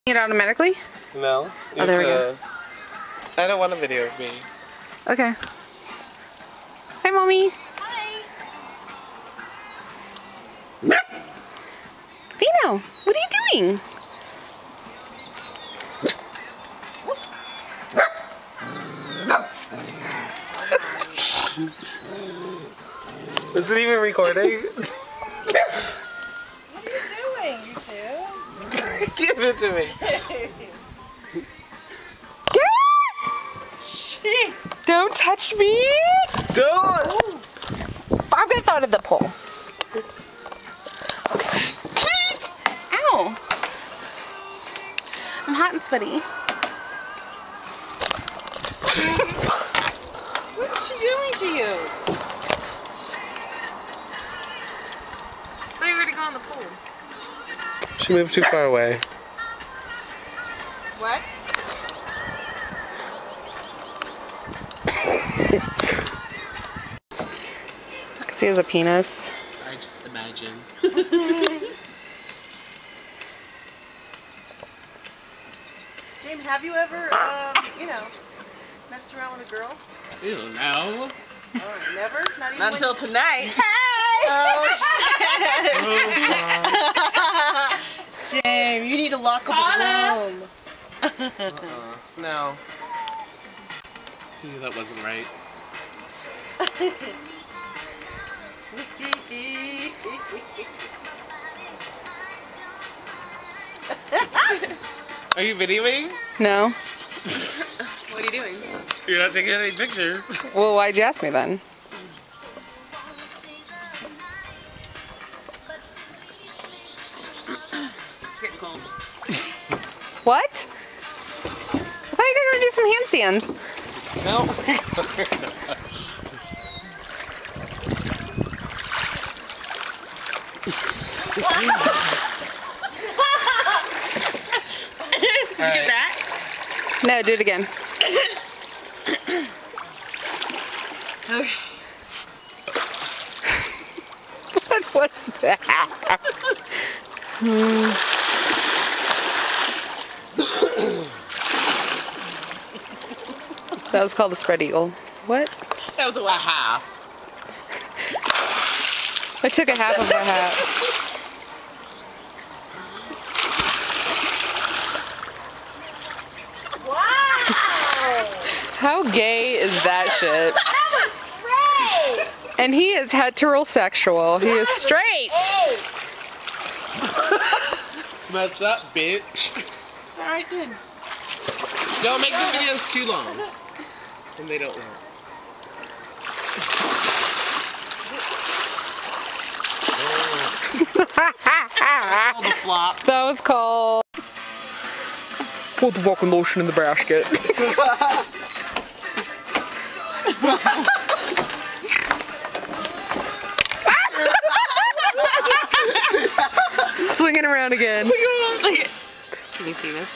It automatically? No. Oh, there we go. I don't want a video of me. Okay. Hi, Mommy. Hi. Vino, what are you doing? Is it even recording? What are you doing, you two? Give it to me. Don't touch me! Don't! I'm gonna throw it at the pole. Okay. Ow! I'm hot and sweaty. What's she doing to you? I thought you were gonna go on the pole. She moved too far away. What? Because he has a penis. I just imagine. James, have you ever, messed around with a girl? Ew, no. Oh, never? Not even Not until tonight. Oh, shit. James, you need to lock up the room. No. See, that wasn't right. Are you videoing? No? What are you doing? You're not taking any pictures. Well, why'd you ask me then? It's getting cold. What? I thought you guys were gonna do some handstands. No. Did you get that? No, do it again. Okay. What was that? That was called a spread eagle. What? That was a half. I took a half of my hat. Wow! How gay is that shit? That was great! And he is heterosexual. He is straight. Hey! Match up, bitch. Alright then. Don't make the videos too long. And they don't work. All the flop. That was called... Put the fucking lotion in the basket. Swinging around again. Can you see this?